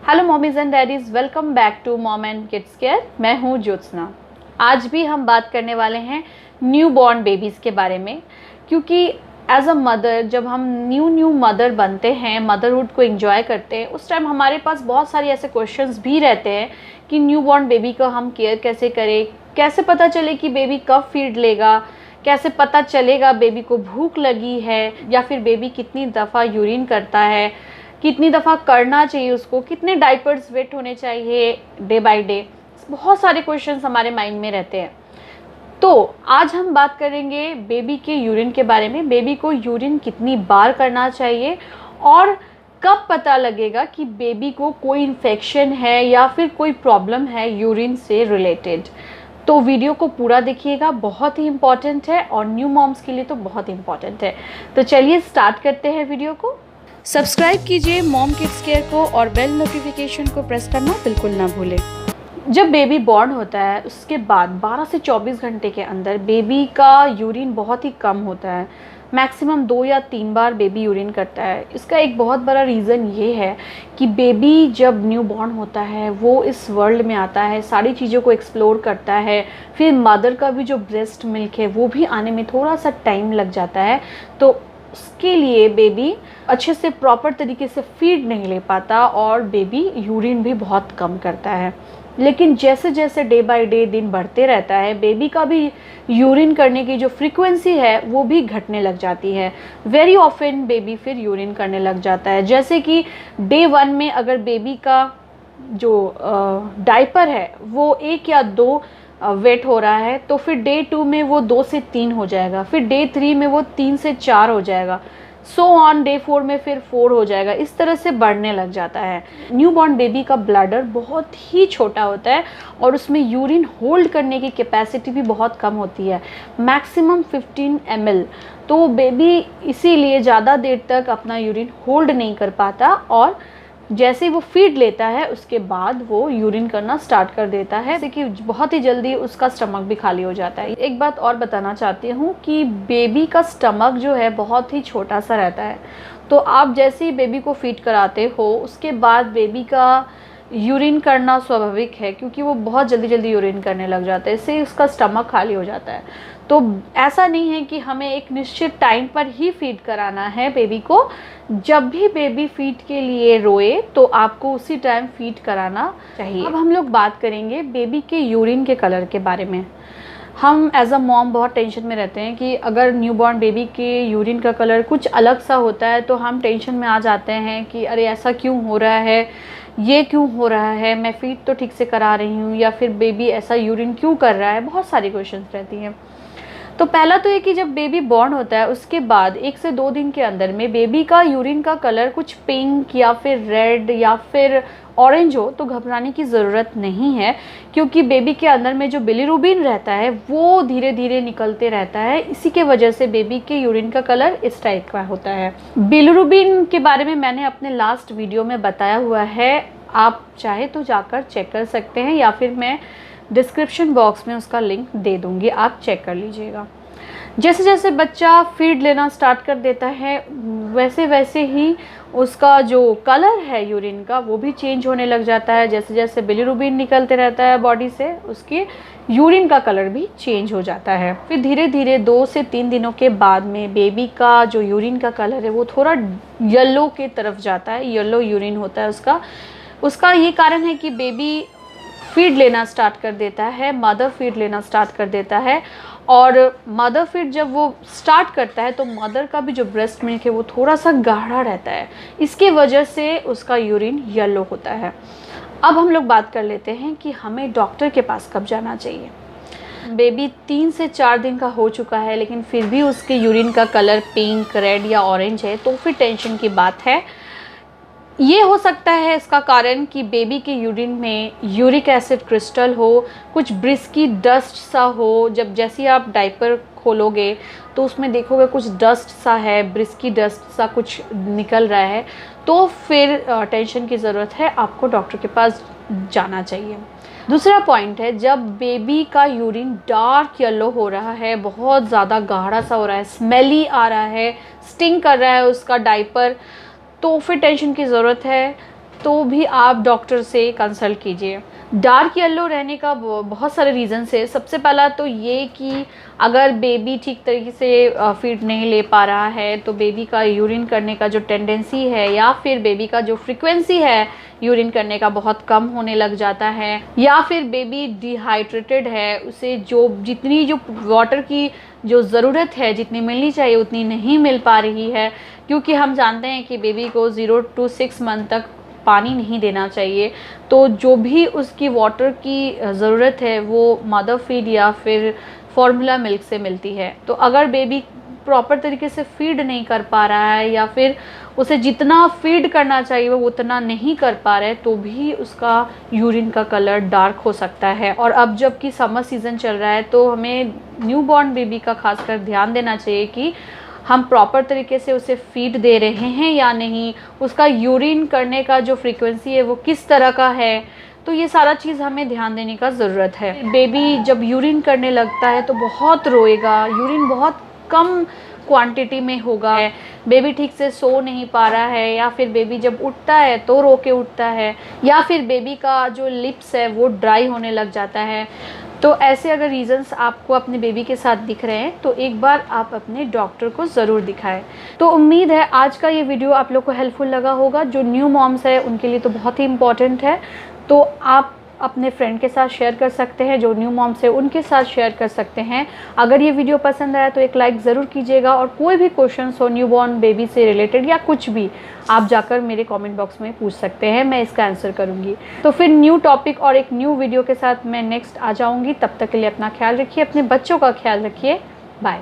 Hello mommies and daddies, welcome back to mom and kids care. मैं हूँ ज्योत्सना। आज भी हम बात करने वाले हैं न्यू बॉर्न बेबीज़ के बारे में, क्योंकि एज अ मदर जब हम न्यू मदर बनते हैं, मदरहुड को एंजॉय करते हैं, उस टाइम हमारे पास बहुत सारे ऐसे क्वेश्चंस भी रहते हैं कि न्यू बॉर्न बेबी का हम केयर कैसे करें, कैसे पता चले कि बेबी कब फीड लेगा, कैसे पता चलेगा बेबी को भूख लगी है, या फिर बेबी कितनी दफ़ा यूरिन करता है, कितनी दफ़ा करना चाहिए उसको, कितने डाइपर्स वेट होने चाहिए डे बाय डे। बहुत सारे क्वेश्चंस हमारे माइंड में रहते हैं। तो आज हम बात करेंगे बेबी के यूरिन के बारे में। बेबी को यूरिन कितनी बार करना चाहिए और कब पता लगेगा कि बेबी को कोई इन्फेक्शन है या फिर कोई प्रॉब्लम है यूरिन से रिलेटेड। तो वीडियो को पूरा देखिएगा, बहुत ही इम्पॉर्टेंट है और न्यू मॉम्स के लिए तो बहुत इम्पॉर्टेंट है। तो चलिए स्टार्ट करते हैं वीडियो को। सब्सक्राइब कीजिए मॉम किड्स केयर को और बेल नोटिफिकेशन को प्रेस करना बिल्कुल ना भूलें। जब बेबी बॉर्न होता है उसके बाद 12 से 24 घंटे के अंदर बेबी का यूरिन बहुत ही कम होता है। मैक्सिमम 2 या 3 बार बेबी यूरिन करता है। इसका एक बहुत बड़ा रीज़न ये है कि बेबी जब न्यू बॉर्न होता है वो इस वर्ल्ड में आता है, सारी चीज़ों को एक्सप्लोर करता है, फिर मदर का भी जो ब्रेस्ट मिल्क है वो भी आने में थोड़ा सा टाइम लग जाता है। तो उसके लिए बेबी अच्छे से प्रॉपर तरीके से फीड नहीं ले पाता और बेबी यूरिन भी बहुत कम करता है। लेकिन जैसे जैसे डे बाय डे दिन बढ़ते रहता है, बेबी का भी यूरिन करने की जो फ्रीक्वेंसी है वो भी घटने लग जाती है। वेरी ऑफन बेबी फिर यूरिन करने लग जाता है। जैसे कि डे 1 में अगर बेबी का जो डाइपर है वो 1 या 2 वेट हो रहा है, तो फिर डे 2 में वो 2 से 3 हो जाएगा, फिर डे 3 में वो 3 से 4 हो जाएगा, सो ऑन डे 4 में फिर 4 हो जाएगा। इस तरह से बढ़ने लग जाता है। न्यू बॉर्न बेबी का ब्लैडर बहुत ही छोटा होता है और उसमें यूरिन होल्ड करने की कैपेसिटी भी बहुत कम होती है, मैक्सिमम 15 ml। तो बेबी इसीलिए ज़्यादा देर तक अपना यूरिन होल्ड नहीं कर पाता और जैसे वो फीड लेता है उसके बाद वो यूरिन करना स्टार्ट कर देता है, जैसे कि बहुत ही जल्दी उसका स्टमक भी खाली हो जाता है। एक बात और बताना चाहती हूँ कि बेबी का स्टमक जो है बहुत ही छोटा सा रहता है। तो आप जैसे ही बेबी को फीड कराते हो उसके बाद बेबी का यूरिन करना स्वाभाविक है, क्योंकि वो बहुत जल्दी यूरिन करने लग जाता है, इससे उसका स्टमक खाली हो जाता है। तो ऐसा नहीं है कि हमें एक निश्चित टाइम पर ही फीड कराना है बेबी को। जब भी बेबी फीड के लिए रोए तो आपको उसी टाइम फीड कराना चाहिए। अब हम लोग बात करेंगे बेबी के यूरिन के कलर के बारे में। हम एज अ मॉम बहुत टेंशन में रहते हैं कि अगर न्यूबॉर्न बेबी के यूरिन का कलर कुछ अलग सा होता है तो हम टेंशन में आ जाते हैं कि अरे ऐसा क्यों हो रहा है, ये क्यों हो रहा है, मैं फीड तो ठीक से करा रही हूँ, या फिर बेबी ऐसा यूरिन क्यों कर रहा है। बहुत सारी क्वेश्चंस रहती हैं। तो पहला तो ये कि जब बेबी बॉर्न होता है उसके बाद 1 से 2 दिन के अंदर में बेबी का यूरिन का कलर कुछ पिंक या फिर रेड या फिर ऑरेंज हो तो घबराने की ज़रूरत नहीं है, क्योंकि बेबी के अंदर में जो बिलीरुबिन रहता है वो धीरे धीरे निकलते रहता है। इसी के वजह से बेबी के यूरिन का कलर इस टाइप का होता है। बिलीरुबिन के बारे में मैंने अपने लास्ट वीडियो में बताया हुआ है, आप चाहे तो जाकर चेक कर सकते हैं या फिर मैं डिस्क्रिप्शन बॉक्स में उसका लिंक दे दूंगी, आप चेक कर लीजिएगा। जैसे जैसे बच्चा फीड लेना स्टार्ट कर देता है वैसे वैसे ही उसका जो कलर है यूरिन का वो भी चेंज होने लग जाता है। जैसे जैसे बिलीरुबिन निकलते रहता है बॉडी से, उसके यूरिन का कलर भी चेंज हो जाता है। फिर धीरे धीरे 2 से 3 दिनों के बाद में बेबी का जो यूरिन का कलर है वो थोड़ा येलो के तरफ जाता है, येलो यूरिन होता है उसका ये कारण है कि बेबी फीड लेना स्टार्ट कर देता है, मदर फीड लेना स्टार्ट कर देता है। और मदर फीड जब वो स्टार्ट करता है तो मदर का भी जो ब्रेस्ट मिल्क है वो थोड़ा सा गाढ़ा रहता है, इसके वजह से उसका यूरिन येलो होता है। अब हम लोग बात कर लेते हैं कि हमें डॉक्टर के पास कब जाना चाहिए। बेबी 3 से 4 दिन का हो चुका है लेकिन फिर भी उसके यूरिन का कलर पिंक, रेड या ऑरेंज है तो फिर टेंशन की बात है। ये हो सकता है इसका कारण कि बेबी के यूरिन में यूरिक एसिड क्रिस्टल हो, कुछ ब्रिस्की डस्ट सा हो। जब जैसे आप डाइपर खोलोगे तो उसमें देखोगे कुछ डस्ट सा है, ब्रिस्की डस्ट सा कुछ निकल रहा है, तो फिर टेंशन की ज़रूरत है, आपको डॉक्टर के पास जाना चाहिए। दूसरा पॉइंट है, जब बेबी का यूरिन डार्क येलो हो रहा है, बहुत ज़्यादा गाढ़ा सा हो रहा है, स्मेली आ रहा है, स्टिंग कर रहा है उसका डाइपर, तो फिर टेंशन की ज़रूरत है। तो भी आप डॉक्टर से कंसल्ट कीजिए। डार्क येलो रहने का बहुत सारे रीज़न्स है। सबसे पहला तो ये कि अगर बेबी ठीक तरीके से फीड नहीं ले पा रहा है तो बेबी का यूरिन करने का जो टेंडेंसी है या फिर बेबी का जो फ्रीक्वेंसी है यूरिन करने का बहुत कम होने लग जाता है, या फिर बेबी डिहाइड्रेटेड है, उसे जितनी जो वाटर की जो ज़रूरत है, जितनी मिलनी चाहिए उतनी नहीं मिल पा रही है। क्योंकि हम जानते हैं कि बेबी को 0 to 6 मंथ तक पानी नहीं देना चाहिए, तो जो भी उसकी वाटर की ज़रूरत है वो मदर फीड या फिर फॉर्मूला मिल्क से मिलती है। तो अगर बेबी प्रॉपर तरीके से फीड नहीं कर पा रहा है या फिर उसे जितना फीड करना चाहिए वो उतना नहीं कर पा रहा है, तो भी उसका यूरिन का कलर डार्क हो सकता है। और अब जबकि समर सीज़न चल रहा है तो हमें न्यूबॉर्न बेबी का खासकर ध्यान देना चाहिए कि हम प्रॉपर तरीके से उसे फीड दे रहे हैं या नहीं, उसका यूरिन करने का जो फ्रीक्वेंसी है वो किस तरह का है, तो ये सारा चीज़ हमें ध्यान देने का ज़रूरत है। बेबी जब यूरिन करने लगता है तो बहुत रोएगा, यूरिन बहुत कम क्वांटिटी में होगा, बेबी ठीक से सो नहीं पा रहा है, या फिर बेबी जब उठता है तो रो के उठता है, या फिर बेबी का जो लिप्स है वो ड्राई होने लग जाता है। तो ऐसे अगर रीज़न्स आपको अपने बेबी के साथ दिख रहे हैं तो एक बार आप अपने डॉक्टर को ज़रूर दिखाएं। तो उम्मीद है आज का ये वीडियो आप लोग को हेल्पफुल लगा होगा। जो न्यू मॉम्स है उनके लिए तो बहुत ही इम्पॉर्टेंट है, तो आप अपने फ्रेंड के साथ शेयर कर सकते हैं, जो न्यू मॉम्स है उनके साथ शेयर कर सकते हैं। अगर ये वीडियो पसंद आया तो एक लाइक ज़रूर कीजिएगा, और कोई भी क्वेश्चंस हो न्यूबॉर्न बेबी से रिलेटेड या कुछ भी, आप जाकर मेरे कमेंट बॉक्स में पूछ सकते हैं, मैं इसका आंसर करूँगी। तो फिर न्यू टॉपिक और एक न्यू वीडियो के साथ मैं नेक्स्ट आ जाऊँगी। तब तक के लिए अपना ख्याल रखिए, अपने बच्चों का ख्याल रखिए। बाय।